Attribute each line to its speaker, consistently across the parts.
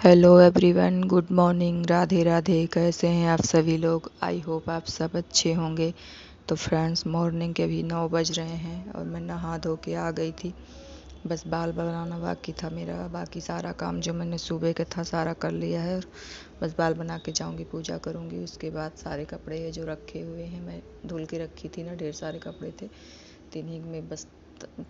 Speaker 1: Hello everyone, good morning, Radhe Radhe. कैसे हैं आप सभी लोग? आई होप आप सब अच्छे होंगे। तो फ्रेंड्स, मॉर्निंग के अभी 9 बज रहे हैं और मैं नहा धो के आ गई थी। बस बाल बनाना बाकी था मेरा। बाकी सारा काम जो मैंने सुबह का था सारा कर लिया है और बस बाल बना के जाऊंगी, पूजा करूंगी। उसके बाद सारे कपड़े जो रखे हुए हैं, मैं धुल के रखी थी ना, ढेर सारे कपड़े थे। तीन में बस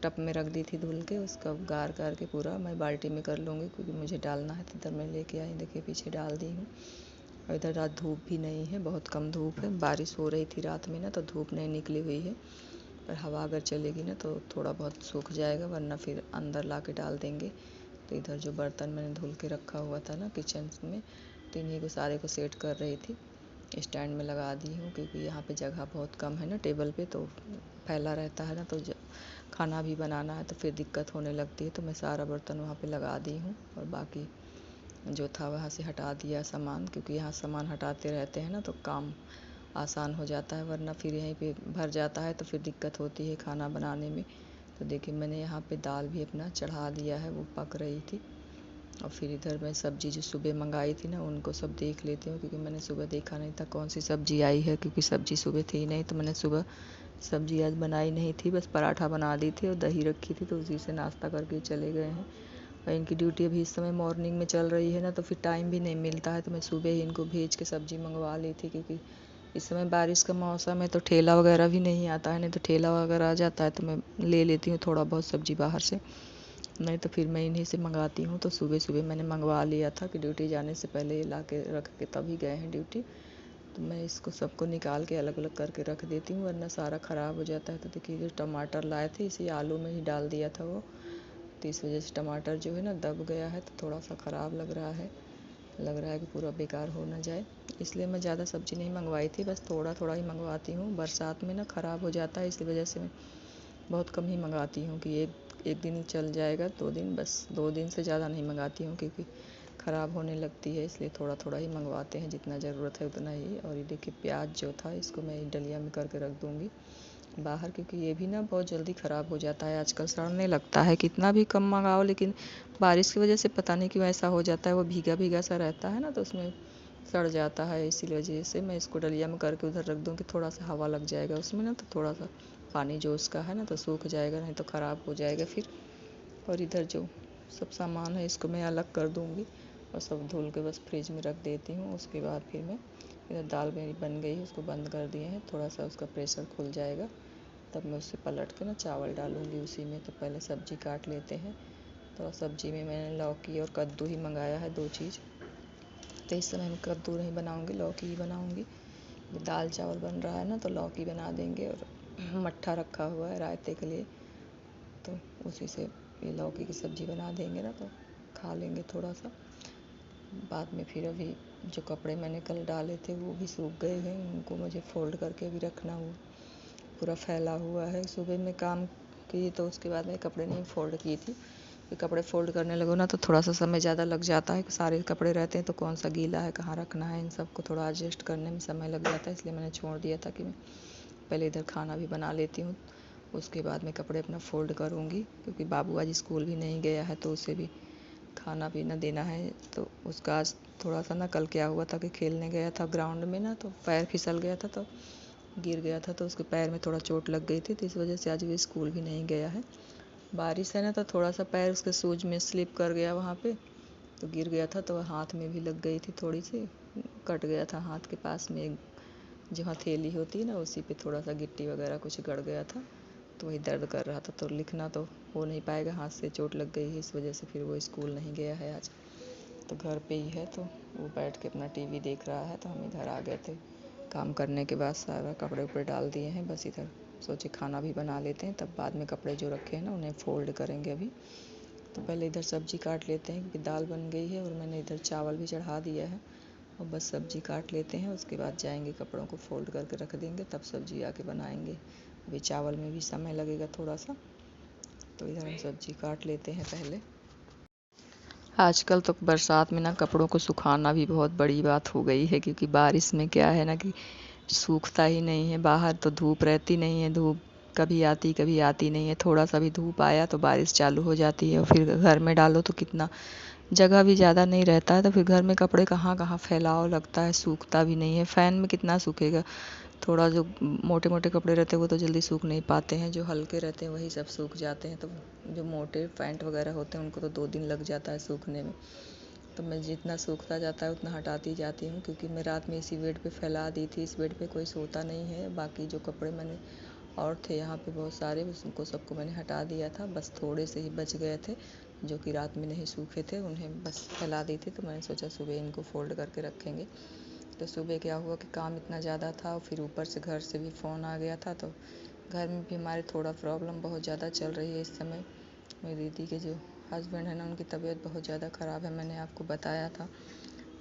Speaker 1: टब में रख दी थी धुल के। उसका गार गार के पूरा मैं बाल्टी में कर लूँगी, क्योंकि मुझे डालना है। तो इधर मैं लेके आई, देखिए पीछे डाल दी हूँ। और इधर रात धूप भी नहीं है, बहुत कम धूप है। बारिश हो रही थी रात में ना, तो धूप नहीं निकली हुई है। पर हवा अगर चलेगी ना तो थोड़ा बहुत सूख जाएगा, वरना फिर अंदर ला के डाल देंगे। तो इधर जो बर्तन मैंने धुल के रखा हुआ था ना किचन में, तो इन्हीं को सारे को सेट कर रही थी। स्टैंड में लगा दी हूँ, क्योंकि यहाँ पे जगह बहुत कम है ना टेबल पे, तो फैला रहता है ना, तो खाना भी बनाना है तो फिर दिक्कत होने लगती है। तो मैं सारा बर्तन वहाँ पे लगा दी हूँ और बाकी जो था वहाँ से हटा दिया सामान, क्योंकि यहाँ सामान हटाते रहते हैं ना तो काम आसान हो जाता है, वरना फिर यहीं पे भर जाता है तो फिर दिक्कत होती है खाना बनाने में। तो देखिए मैंने यहाँ पे दाल भी अपना चढ़ा दिया है, वो पक रही थी। और फिर इधर मैं सब्ज़ी जो सुबह मंगाई थी ना, उनको सब देख लेती हूँ, क्योंकि मैंने सुबह देखा नहीं था कौन सी सब्ज़ी आई है, क्योंकि सब्ज़ी सुबह थी नहीं। तो मैंने सुबह सब्ज़ी आज बनाई नहीं थी, बस पराठा बना दी थी और दही रखी थी, तो उसी से नाश्ता करके चले गए हैं। और इनकी ड्यूटी अभी इस समय मॉर्निंग में चल रही है ना, तो फिर टाइम भी नहीं मिलता है। तो मैं सुबह ही इनको भेज के सब्ज़ी मंगवा ली थी, क्योंकि इस समय बारिश का मौसम है तो ठेला वगैरह भी नहीं आता है। नहीं तो ठेला वगैरह आ जाता है तो मैं ले लेती हूँ थोड़ा बहुत सब्ज़ी बाहर से, नहीं तो फिर मैं इन्हीं से मंगाती हूँ। तो सुबह सुबह मैंने मंगवा लिया था कि ड्यूटी जाने से पहले ये ला के रख के तभी गए हैं ड्यूटी। तो मैं इसको सबको निकाल के अलग अलग करके रख देती हूँ, वरना सारा ख़राब हो जाता है। तो देखिए जो टमाटर लाए थे इसी आलू में ही डाल दिया था वो, तो इस वजह से टमाटर जो है ना दब गया है, तो थोड़ा सा ख़राब लग रहा है कि पूरा बेकार हो ना जाए। इसलिए मैं ज़्यादा सब्ज़ी नहीं मंगवाई थी, बस थोड़ा थोड़ा ही मंगवाती हूँ। बरसात में ना ख़राब हो जाता है, इसी वजह से मैं बहुत कम ही मंगाती हूँ कि एक दिन चल जाएगा, 2 दिन, बस 2 दिन से ज़्यादा नहीं मंगाती हूँ, क्योंकि ख़राब होने लगती है। इसलिए थोड़ा थोड़ा ही मंगवाते हैं, जितना ज़रूरत है उतना ही। और ये देखिए प्याज जो था इसको मैं डलिया में करके रख दूँगी बाहर, क्योंकि ये भी ना बहुत जल्दी ख़राब हो जाता है। आजकल सड़ने लगता है, कितना भी कम मंगाओ, लेकिन बारिश की वजह से पता नहीं क्यों ऐसा हो जाता है। वो भीगा भीगा सा रहता है ना, तो उसमें सड़ जाता है। इसी वजह से मैं इसको डलिया में करके उधर रख दूँगी, थोड़ा सा हवा लग जाएगा उसमें ना, तो थोड़ा सा पानी जो उसका है ना तो सूख जाएगा, नहीं तो ख़राब हो जाएगा फिर। और इधर जो सब सामान है इसको मैं अलग कर दूँगी और सब धुल के बस फ्रिज में रख देती हूँ। उसके बाद फिर मैं इधर दाल मेरी बन गई है, उसको बंद कर दिए हैं, थोड़ा सा उसका प्रेशर खुल जाएगा तब मैं उससे पलट के ना चावल डालूँगी उसी में। तो पहले सब्ज़ी काट लेते हैं। तो सब्ज़ी में मैंने लौकी और कद्दू ही मंगाया है, 2 चीज़। तो इस समय मैं कद्दू नहीं बनाऊँगी, लौकी ही बनाऊँगी। दाल चावल बन रहा है ना, तो लौकी बना देंगे। और मट्ठा रखा हुआ है रायते के लिए, तो उसी से ये लौकी की सब्ज़ी बना देंगे ना, तो खा लेंगे थोड़ा सा। बाद में फिर अभी जो कपड़े मैंने कल डाले थे वो भी सूख गए हैं, उनको मुझे फ़ोल्ड करके भी रखना हुआ, पूरा फैला हुआ है। सुबह में काम की तो उसके बाद में कपड़े नहीं फ़ोल्ड की थी। फिर कपड़े फ़ोल्ड करने लगो ना तो थोड़ा सा समय ज़्यादा लग जाता है, सारे कपड़े रहते हैं तो कौन सा गीला है, कहाँ रखना है, इन सबको थोड़ा एडजस्ट करने में समय लग जाता है। इसलिए मैंने छोड़ दिया था कि मैं पहले इधर खाना भी बना लेती हूँ, उसके बाद में कपड़े अपना फ़ोल्ड करूँगी। क्योंकि बाबू आज स्कूल भी नहीं गया है, तो उसे भी खाना पीना देना है। तो उसका आज थोड़ा सा ना, कल क्या हुआ था कि खेलने गया था ग्राउंड में ना, तो पैर फिसल गया था, तो गिर गया था, तो उसके पैर में थोड़ा चोट लग गई थी, तो इस वजह से आज वो स्कूल भी नहीं गया है। बारिश है ना, तो थोड़ा सा पैर उसके शूज में स्लिप कर गया वहाँ पे, तो गिर गया था, तो हाथ में भी लग गई थी, थोड़ी सी कट गया था हाथ के पास में, एक जो हथेली होती है ना उसी पे थोड़ा सा गिट्टी वगैरह कुछ गड़ गया था, तो वही दर्द कर रहा था। तो लिखना तो हो नहीं पाएगा, हाथ से चोट लग गई है, इस वजह से फिर वो स्कूल नहीं गया है आज, तो घर पे ही है। तो वो बैठ के अपना टीवी देख रहा है। तो हम इधर आ गए थे काम करने के बाद, सारा कपड़े उपड़े डाल दिए हैं, बस इधर सोचे खाना भी बना लेते हैं, तब बाद में कपड़े जो रखे हैं ना उन्हें फ़ोल्ड करेंगे अभी। तो पहले इधर सब्ज़ी काट लेते हैं, क्योंकि दाल बन गई है और मैंने इधर चावल भी चढ़ा दिया है, और बस सब्ज़ी काट लेते हैं। उसके बाद जाएंगे कपड़ों को फ़ोल्ड करके रख देंगे, तब सब्ज़ी आके बनाएंगे। अभी चावल में भी समय लगेगा थोड़ा सा, तो इधर हम सब्ज़ी काट लेते हैं पहले। आजकल तो बरसात में ना कपड़ों को सुखाना भी बहुत बड़ी बात हो गई है, क्योंकि बारिश में क्या है ना कि सूखता ही नहीं है। बाहर तो धूप रहती नहीं है, धूप कभी आती नहीं है। थोड़ा सा भी धूप आया तो बारिश चालू हो जाती है, और फिर घर में डालो तो कितना जगह भी ज़्यादा नहीं रहता है, तो फिर घर में कपड़े कहाँ कहाँ फैलाव लगता है, सूखता भी नहीं है। फ़ैन में कितना सूखेगा। थोड़ा जो मोटे मोटे कपड़े रहते हैं वो तो जल्दी सूख नहीं पाते हैं, जो हल्के रहते हैं वही सब सूख जाते हैं। तो जो मोटे पैंट वगैरह होते हैं उनको तो 2 दिन लग जाता है सूखने में। तो मैं जितना सूखता जाता है उतना हटाती जाती हूँ, क्योंकि मैं रात में इसी बेड पे फैला दी थी। इस बेड पे कोई सोता नहीं है। बाकी जो कपड़े मैंने और थे यहाँ पे बहुत सारे, उसको सबको मैंने हटा दिया था। बस थोड़े से ही बच गए थे जो कि रात में नहीं सूखे थे, उन्हें बस फैला दी थी। तो मैंने सोचा सुबह इनको फ़ोल्ड करके रखेंगे। तो सुबह क्या हुआ कि काम इतना ज़्यादा था और फिर ऊपर से घर से भी फ़ोन आ गया था। तो घर में भी हमारे थोड़ा प्रॉब्लम बहुत ज़्यादा चल रही है इस समय। मेरी दीदी के जो हस्बैंड है ना, उनकी तबीयत बहुत ज़्यादा ख़राब है। मैंने आपको बताया था,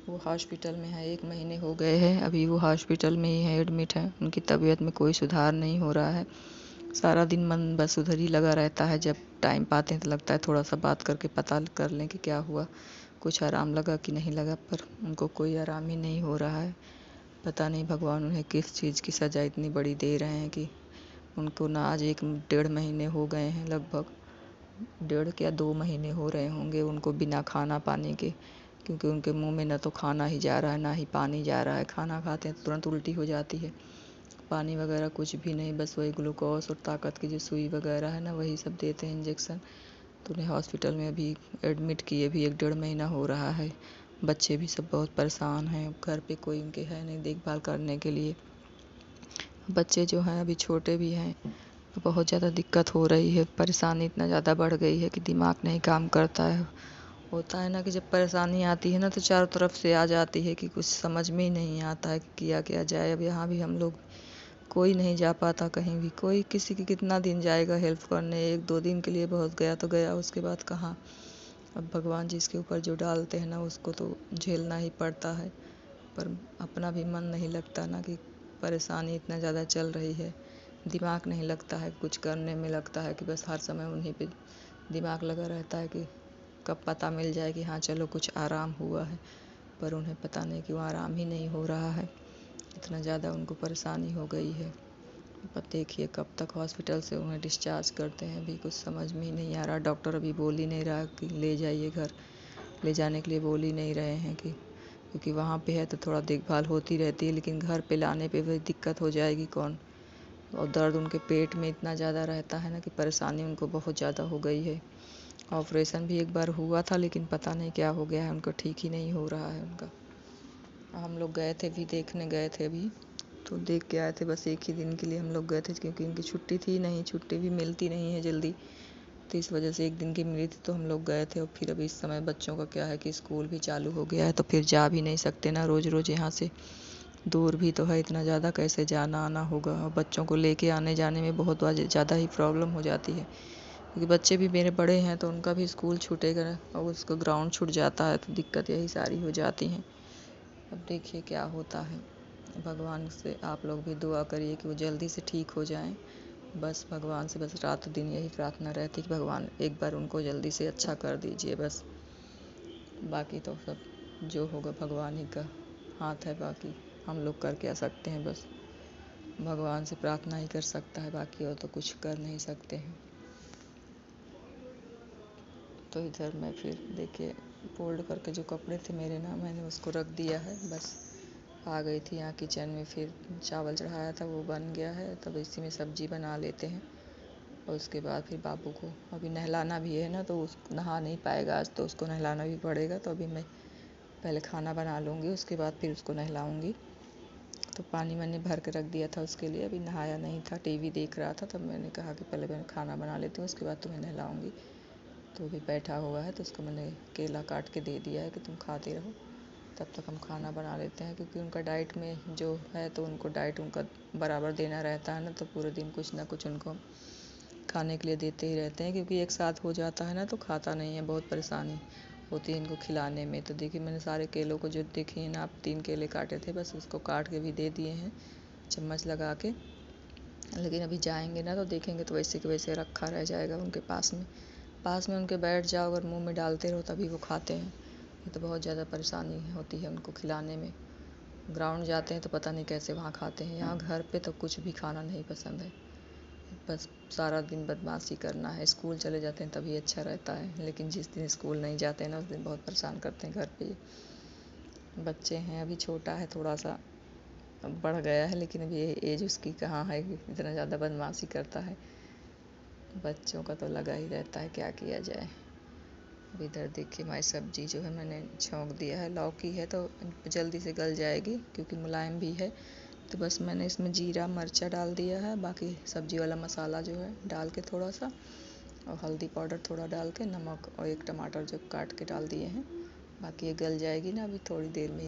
Speaker 1: वो हॉस्पिटल में है। 1 महीने हो गए हैं, अभी वो हॉस्पिटल में ही है, एडमिट है। उनकी तबीयत में कोई सुधार नहीं हो रहा है। सारा दिन मन बस उधर ही लगा रहता है। जब टाइम पाते हैं तो लगता है थोड़ा सा बात करके पता कर लें कि क्या हुआ, कुछ आराम लगा कि नहीं लगा, पर उनको कोई आराम ही नहीं हो रहा है। पता नहीं भगवान उन्हें किस चीज़ की सज़ा इतनी बड़ी दे रहे हैं कि उनको ना आज 1 डेढ़ महीने हो गए हैं, लगभग 1.5 या 2 महीने हो रहे होंगे उनको बिना खाना पानी के। क्योंकि उनके मुंह में ना तो खाना ही जा रहा है ना ही पानी जा रहा है। खाना खाते हैं तो तुरंत उल्टी हो जाती है। पानी वगैरह कुछ भी नहीं, बस वही ग्लूकोज और ताकत की जो सुई वगैरह है ना, वही सब देते हैं इंजेक्शन। तो उन्हें हॉस्पिटल में अभी एडमिट किए भी 1 डेढ़ महीना हो रहा है। बच्चे भी सब बहुत परेशान हैं। घर पे कोई उनके है नहीं देखभाल करने के लिए। बच्चे जो हैं अभी छोटे भी हैं, बहुत ज़्यादा दिक्कत हो रही है। परेशानी इतना ज़्यादा बढ़ गई है कि दिमाग नहीं काम करता है। होता है ना कि जब परेशानी आती है ना तो चारों तरफ से आ जाती है कि कुछ समझ में ही नहीं आता है कि किया क्या जाए। अब यहाँ भी हम लोग कोई नहीं जा पाता कहीं भी। कोई किसी की कितना दिन जाएगा हेल्प करने, 1-2 दिन के लिए बहुत गया तो गया, उसके बाद कहाँ। अब भगवान जिसके ऊपर जो डालते हैं ना उसको तो झेलना ही पड़ता है। पर अपना भी मन नहीं लगता ना कि परेशानी इतना ज़्यादा चल रही है। दिमाग नहीं लगता है कुछ करने में, लगता है कि बस हर समय उन्हीं पे दिमाग लगा रहता है कि कब पता मिल जाए कि हाँ चलो कुछ आराम हुआ है। पर उन्हें पता नहीं क्यों आराम ही नहीं हो रहा है। इतना ज़्यादा उनको परेशानी हो गई है। पर देखिए कब तक हॉस्पिटल से उन्हें डिस्चार्ज करते हैं, अभी कुछ समझ में ही नहीं आ रहा। डॉक्टर अभी बोल ही नहीं रहा कि ले जाइए घर। ले जाने के लिए बोल ही नहीं रहे हैं कि क्योंकि वहाँ पे है तो थोड़ा देखभाल होती रहती है, लेकिन घर पे लाने पे वही दिक्कत हो जाएगी कौन। और दर्द उनके पेट में इतना ज़्यादा रहता है ना कि परेशानी उनको बहुत ज़्यादा हो गई है। ऑपरेशन भी एक बार हुआ था, लेकिन पता नहीं क्या हो गया है उनको, ठीक ही नहीं हो रहा है उनका। हम लोग गए थे भी, देखने गए थे अभी, तो देख के आए थे। बस 1 ही दिन के लिए हम लोग गए थे, क्योंकि इनकी छुट्टी थी नहीं, छुट्टी भी मिलती नहीं है जल्दी। तो इस वजह से 1 दिन की मिली थी तो हम लोग गए थे। और फिर अभी इस समय बच्चों का क्या है कि स्कूल भी चालू हो गया है, तो फिर जा भी नहीं सकते ना रोज़ रोज़। यहाँ से दूर भी तो है, इतना ज़्यादा कैसे जाना आना होगा। और बच्चों को लेके आने जाने में बहुत ज़्यादा ही प्रॉब्लम हो जाती है, क्योंकि बच्चे भी मेरे बड़े हैं तो उनका भी स्कूल छूटेगा और उसका ग्राउंड छूट जाता है, तो दिक्कत यही सारी हो जाती हैं। अब देखिए क्या होता है। भगवान से आप लोग भी दुआ करिए कि वो जल्दी से ठीक हो जाएं। बस भगवान से बस रात दिन यही प्रार्थना रहती है कि भगवान एक बार उनको जल्दी से अच्छा कर दीजिए बस। बाकी तो सब जो होगा भगवान ही का हाथ है। बाकी हम लोग कर क्या सकते हैं, बस भगवान से प्रार्थना ही कर सकता है, बाकी और तो कुछ कर नहीं सकते हैं। तो इधर मैं फिर देखिए फोल्ड करके जो कपड़े थे मेरे ना, मैंने उसको रख दिया है। बस आ गई थी यहाँ किचन में, फिर चावल चढ़ाया था वो बन गया है। तब इसी में सब्जी बना लेते हैं और उसके बाद फिर बाबू को अभी नहलाना भी है ना, तो उस नहा नहीं पाएगा आज, तो उसको नहलाना भी पड़ेगा। तो अभी मैं पहले खाना बना लूँगी, उसके बाद फिर उसको नहलाऊँगी। तो पानी मैंने भर के रख दिया था उसके लिए, अभी नहाया नहीं था, टीवी देख रहा था। तब मैंने कहा कि पहले मैं खाना बना लेती हूँ, उसके बाद तुम्हें नहलाऊँगी। तो अभी बैठा हुआ है, तो उसको मैंने केला काट के दे दिया है कि तुम खाते रहो, तब तक हम खाना बना लेते हैं। क्योंकि उनका डाइट में जो है तो उनको डाइट उनका बराबर देना रहता है ना, तो पूरे दिन कुछ ना कुछ उनको खाने के लिए देते ही रहते हैं। क्योंकि एक साथ हो जाता है ना तो खाता नहीं है, बहुत परेशानी होती है इनको खिलाने में। तो देखिए मैंने सारे केलों को जो देखिए ना, आप 3 केले काटे थे, बस उसको काट के भी दे दिए हैं चम्मच लगा के। लेकिन अभी जाएंगे ना तो देखेंगे तो वैसे के वैसे रखा रह जाएगा उनके पास में उनके बैठ जाओ, अगर मुंह में डालते रहो तभी वो खाते हैं। ये तो बहुत ज़्यादा परेशानी होती है उनको खिलाने में। ग्राउंड जाते हैं तो पता नहीं कैसे वहाँ खाते हैं, यहाँ घर पे तो कुछ भी खाना नहीं पसंद है। बस सारा दिन बदमाशी करना है। स्कूल चले जाते हैं तभी अच्छा रहता है, लेकिन जिस दिन स्कूल नहीं जाते हैं ना, उस दिन बहुत परेशान करते हैं घर पे। बच्चे हैं, अभी छोटा है थोड़ा सा, अब बढ़ गया है, लेकिन अभी एज उसकी कहाँ है कि इतना ज़्यादा बदमाशी करता है। बच्चों का तो लगा ही रहता है, क्या किया जाए। अब इधर देखिए हमारी सब्जी जो है मैंने छौंक दिया है। लौकी है तो जल्दी से गल जाएगी क्योंकि मुलायम भी है। तो बस मैंने इसमें जीरा मिर्चा डाल दिया है, बाकी सब्जी वाला मसाला जो है डाल के थोड़ा सा, और हल्दी पाउडर थोड़ा डाल के, नमक और एक टमाटर जो काट के डाल दिए हैं। बाकी ये गल जाएगी ना अभी थोड़ी देर में।